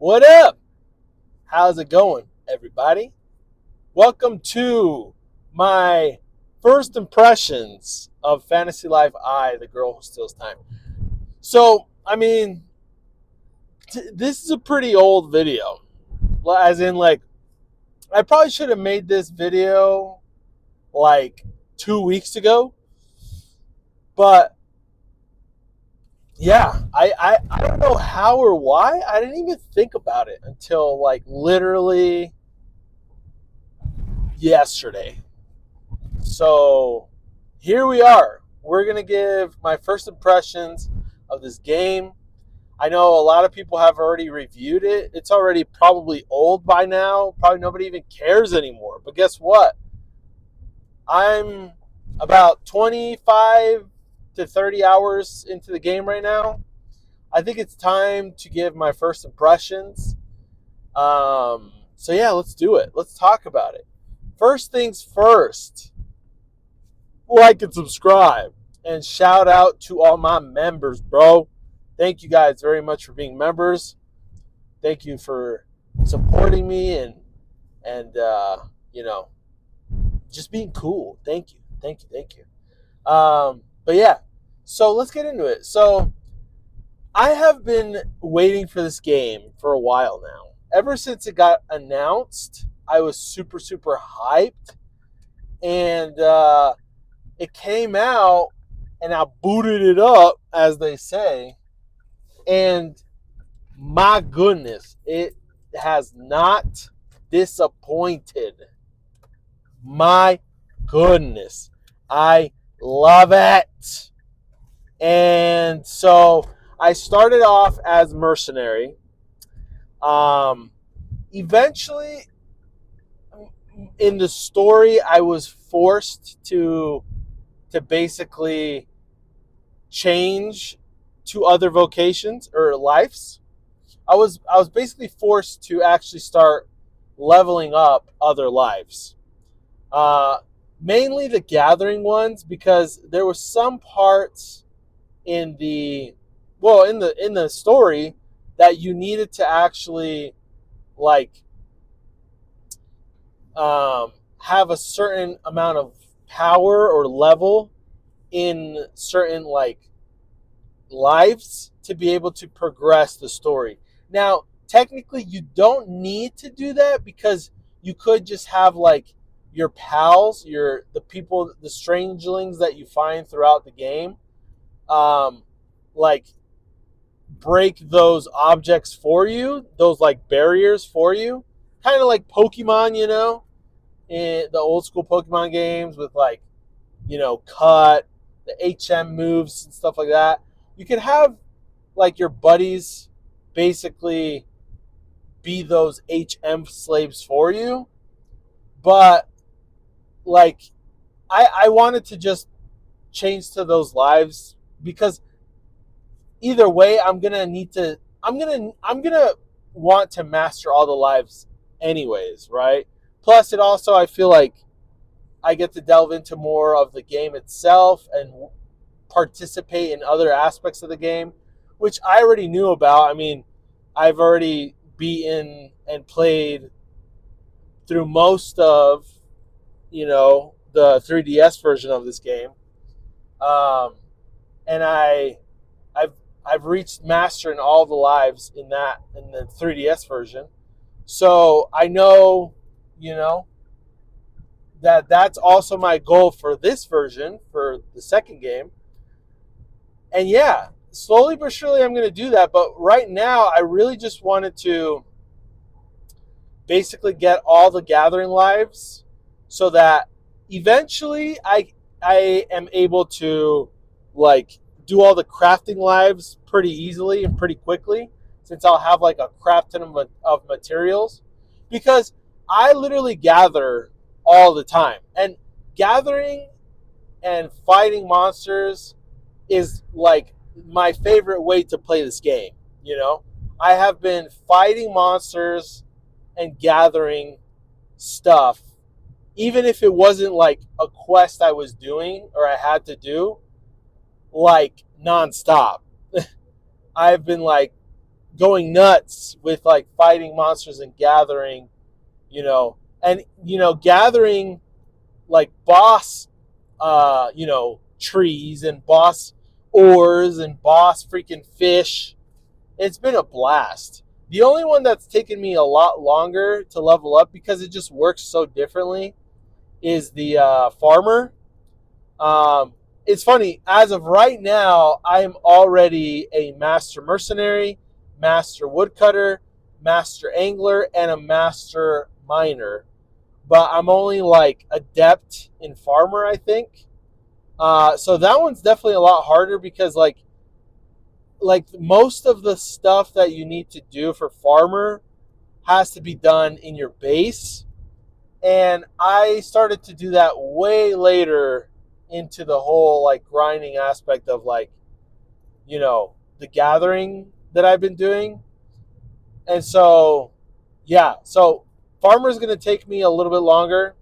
What up? How's it going, everybody? Welcome to my first impressions of Fantasy Life I, the girl who steals time. So, this is a pretty old video. As in, like, I probably should have made this video like 2 weeks ago. But, yeah, I don't know how or why. I didn't even think about it until, like, literally yesterday. So here we are. We're going to give my first impressions of this game. I know a lot of people have already reviewed it. It's already probably old by now. Probably nobody even cares anymore. But guess what? I'm about 25 to 30 hours into the game right now. I think it's time to give my first impressions. So yeah, let's do it. Let's talk about it. First things first. Like and subscribe. And shout out to all my members, bro. Thank you guys very much for being members. Thank you for supporting me and just being cool. Thank you. But yeah, so let's get into it. So I have been waiting for this game for a while now. Ever since it got announced, I was super, super hyped. And it came out and I booted it up, as they say, and my goodness, it has not disappointed. My goodness, I love it. And so I started off as mercenary. Eventually, in the story, I was forced to basically change to other vocations or lives. I was basically forced to actually start leveling up other lives. Mainly the gathering ones, because there were some parts in the story that you needed to actually like have a certain amount of power or level in certain like lives to be able to progress the story. Now, technically you don't need to do that, because you could just have like your pals, the people, the strangelings that you find throughout the game, like break those objects for you, those like barriers for you, kind of like Pokemon, in the old school Pokemon games with like, cut, the HM moves and stuff like that. You could have like your buddies basically be those HM slaves for you. But like I wanted to just change to those lives, because either way I'm gonna want to master all the lives anyways, right? Plus it also, I feel like I get to delve into more of the game itself and participate in other aspects of the game, which I already knew about. I mean, I've already beaten and played through most of, the 3DS version of this game, and I've reached master in all the lives in the 3DS version. So I know, that's also my goal for this version, for the second game. And yeah, slowly but surely I'm going to do that. But right now, I really just wanted to basically get all the gathering lives so that eventually I am able to like do all the crafting lives pretty easily and pretty quickly, since I'll have like a crap ton of materials, because I literally gather all the time. And gathering and fighting monsters is like my favorite way to play this game. I have been fighting monsters and gathering stuff, even if it wasn't like a quest I was doing or I had to do, like nonstop. I've been like going nuts with like fighting monsters and gathering, gathering like boss, trees and boss ores and boss freaking fish. It's been a blast. The only one that's taken me a lot longer to level up because it just works so differently is the farmer. Um, it's funny, as of right now, I am already a master mercenary, master woodcutter, master angler, and a master miner. But I'm only like adept in farmer, I think. So that one's definitely a lot harder because like most of the stuff that you need to do for farmer has to be done in your base, and I started to do that way later into the whole like grinding aspect of like the gathering that I've been doing. And so yeah, so farmer's gonna take me a little bit longer,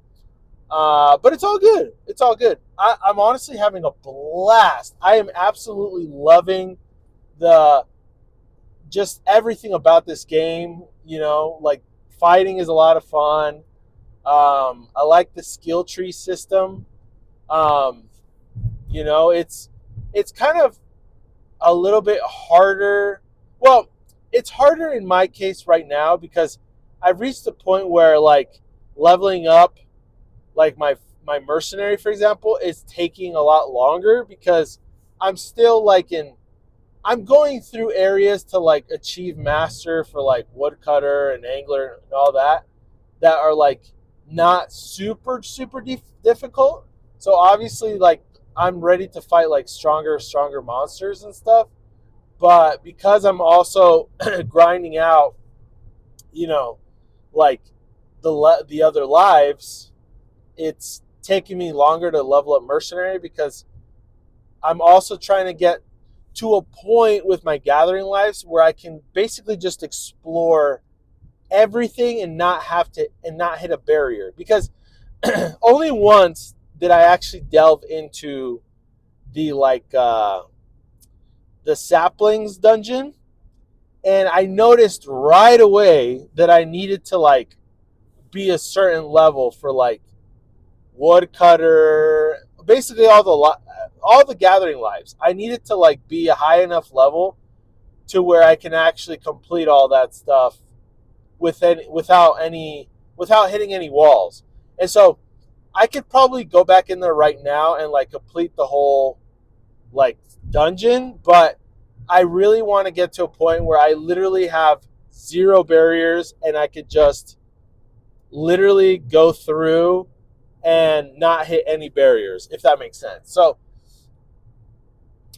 but it's all good. It's all good. I'm honestly having a blast. I am absolutely loving the just everything about this game. Like fighting is a lot of fun. I like the skill tree system. Um, it's kind of a little bit harder. Well, it's harder in my case right now because I've reached the point where like leveling up, like my mercenary, for example, is taking a lot longer because I'm still like I'm going through areas to like achieve master for like woodcutter and angler and all that are like not super super difficult. So obviously like I'm ready to fight like stronger monsters and stuff. But because I'm also grinding out, you know, like the other lives, it's taking me longer to level up mercenary because I'm also trying to get to a point with my gathering lives where I can basically just explore everything and not hit a barrier because only once did I actually delve into the the saplings dungeon, and I noticed right away that I needed to like be a certain level for like woodcutter, basically all the gathering lives. I needed to like be a high enough level to where I can actually complete all that stuff without hitting any walls. And so I could probably go back in there right now and like complete the whole like dungeon, but I really want to get to a point where I literally have zero barriers and I could just literally go through and not hit any barriers, if that makes sense. So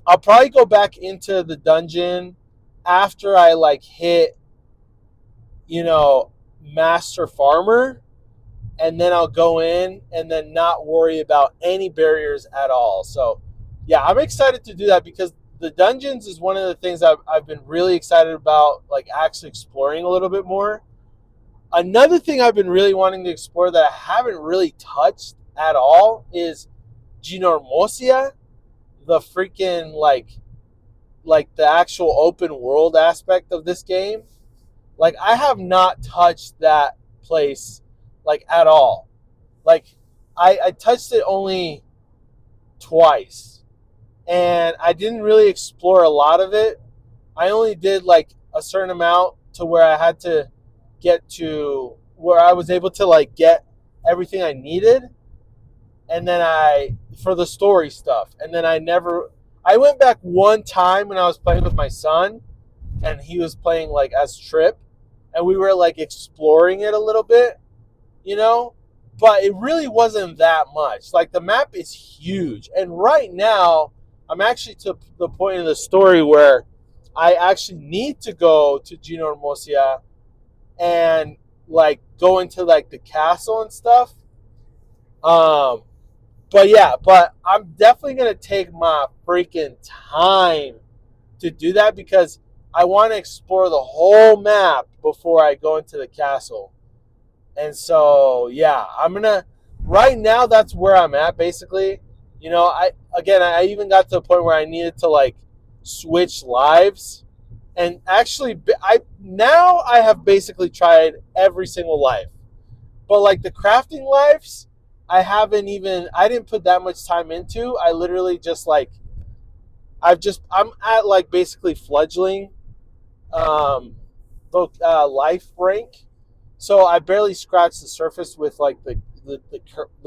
I'll probably go back into the dungeon after I like hit, master farmer, and then I'll go in and then not worry about any barriers at all. So yeah, I'm excited to do that because the dungeons is one of the things I've been really excited about, like actually exploring a little bit more. Another thing I've been really wanting to explore that I haven't really touched at all is Ginormosia, the freaking like the actual open world aspect of this game. Like I have not touched that place like at all. Like I touched it only twice, and I didn't really explore a lot of it. I only did like a certain amount to where I had to get to where I was able to like get everything I needed, and then for the story stuff, and then I went back one time when I was playing with my son, and he was playing like as Trip, and we were like exploring it a little bit, you know, but it really wasn't that much. Like the map is huge, and right now I'm actually to the point in the story where I actually need to go to Gino Hermosia and like go into like the castle and stuff. Um, but yeah, but I'm definitely gonna take my freaking time to do that because I want to explore the whole map before I go into the castle. And so, yeah, right now that's where I'm at basically. I even got to the point where I needed to like switch lives And actually, I have basically tried every single life. But like the crafting lives, I didn't put that much time into. I literally just like, I'm at like basically fledgling um, life rank. So I barely scratched the surface with like the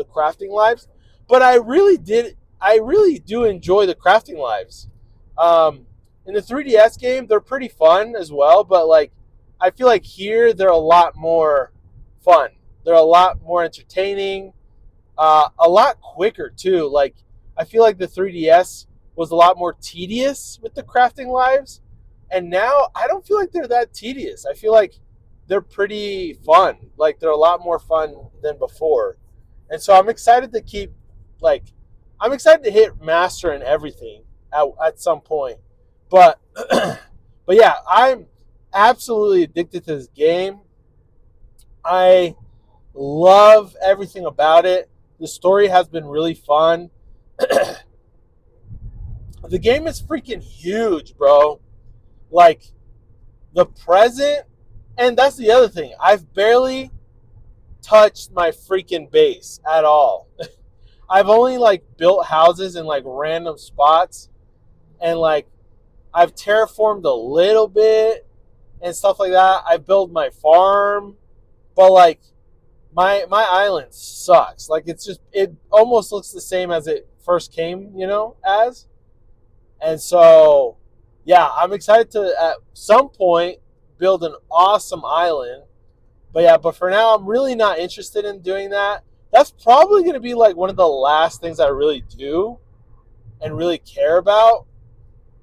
crafting lives. But I really do enjoy the crafting lives. In the 3DS game, they're pretty fun as well, but like I feel like here they're a lot more fun. They're a lot more entertaining, a lot quicker too. Like I feel like the 3DS was a lot more tedious with the crafting lives, and now I don't feel like they're that tedious. I feel like they're pretty fun. Like they're a lot more fun than before, and so like I'm excited to hit master and everything at some point. But but yeah, I'm absolutely addicted to this game. I love everything about it. The story has been really fun. The game is freaking huge, bro. Like the present, and that's the other thing. I've barely touched my freaking base at all. I've only like built houses in like random spots, and like I've terraformed a little bit and stuff like that. I built my farm, but like my island sucks. Like it almost looks the same as it first came, as. And so yeah, I'm excited to at some point build an awesome island. But yeah, but for now I'm really not interested in doing that. That's probably going to be like one of the last things I really do and really care about.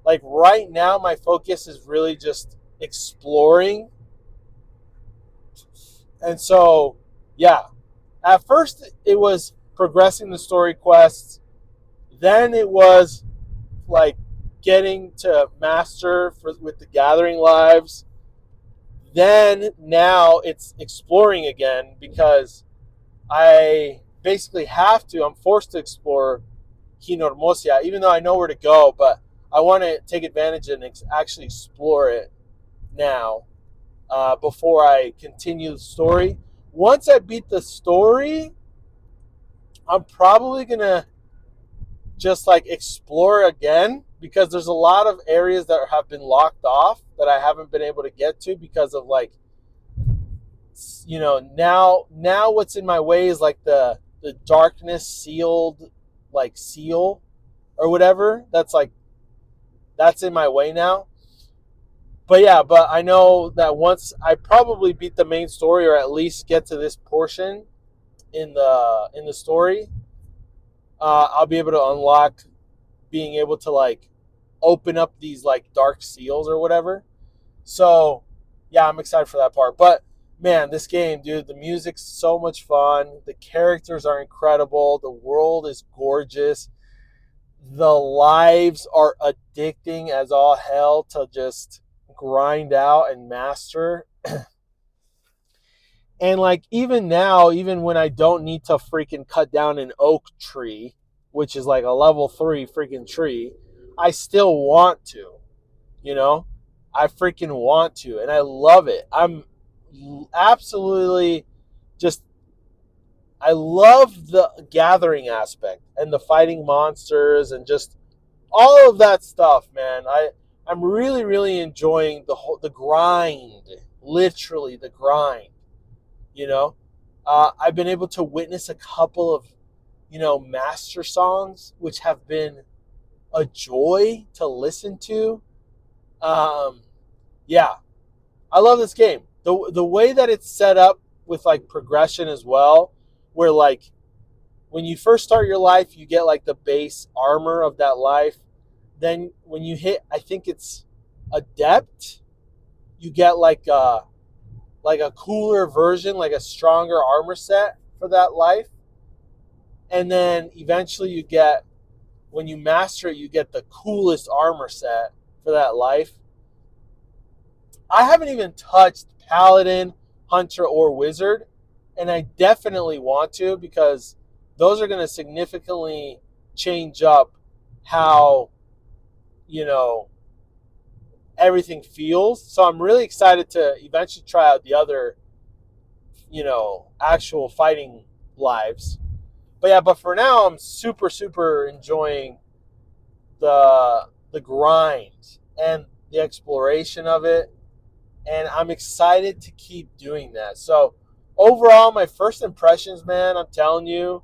Like right now my focus is really just exploring. And so yeah, at first it was progressing the story quests. Then it was like getting to master with the gathering lives. Then now it's exploring again because I basically I'm forced to explore Kinormosia, even though I know where to go, but I want to take advantage and actually explore it now before I continue the story. Once I beat the story, I'm probably going to just like explore again because there's a lot of areas that have been locked off that I haven't been able to get to because of like now what's in my way is like the darkness sealed like seal or whatever that's in my way now. But yeah, but I know that once I probably beat the main story or at least get to this portion in the story, I'll be able to unlock being able to like open up these like dark seals or whatever. So yeah, I'm excited for that part. But man, this game, dude, the music's so much fun. The characters are incredible. The world is gorgeous. The lives are addicting as all hell to just grind out and master. And like even now, even when I don't need to freaking cut down an oak tree, which is like a level 3 freaking tree, I still want to, you know? I freaking want to and I love it. I'm absolutely just I love the gathering aspect and the fighting monsters and just all of that stuff, man. I'm really really enjoying the grind, literally the grind. You know, I've been able to witness a couple of master songs which have been a joy to listen to. Um, yeah, I love this game. The way that it's set up with like progression as well, where like when you first start your life, you get like the base armor of that life. Then when you hit, I think it's adept, you get like a cooler version, like a stronger armor set for that life. And then eventually when you master it, you get the coolest armor set for that life. I haven't even touched Paladin, Hunter, or Wizard, and I definitely want to because those are going to significantly change up how, you know, everything feels. So I'm really excited to eventually try out the other, actual fighting lives. But yeah, but for now, I'm super, super enjoying the grind and the exploration of it, and I'm excited to keep doing that. So overall, my first impressions, man, I'm telling you,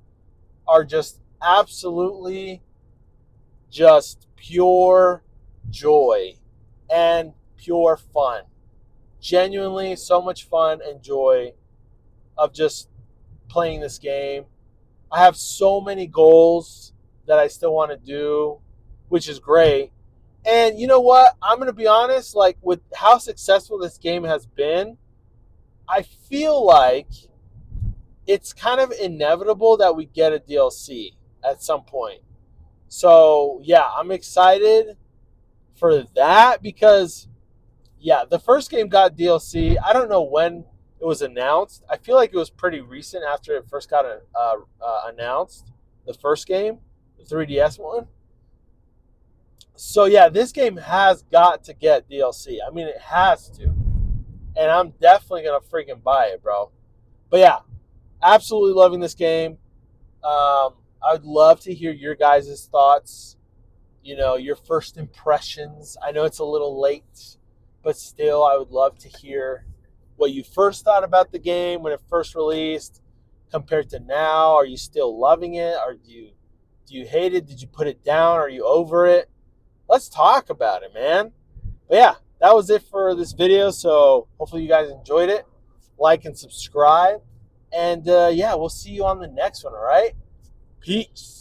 are just absolutely just pure joy and pure fun. Genuinely, so much fun and joy of just playing this game. I have so many goals that I still want to do, which is great. And you know what? I'm going to be honest, like with how successful this game has been, I feel like it's kind of inevitable that we get a DLC at some point. So, yeah, I'm excited for that because, yeah, the first game got DLC. I don't know when it was announced. I feel like it was pretty recent after it first got announced, the first game, the 3DS one. So, yeah, this game has got to get DLC. I mean, it has to. And I'm definitely going to freaking buy it, bro. But, yeah, absolutely loving this game. I'd love to hear your guys' thoughts, your first impressions. I know it's a little late, but still, I would love to hear what you first thought about the game when it first released compared to now. Are you still loving it? Or do you hate it? Did you put it down? Are you over it? Let's talk about it, man. But yeah, that was it for this video. So hopefully you guys enjoyed it. Like and subscribe. And yeah, we'll see you on the next one, all right? Peace.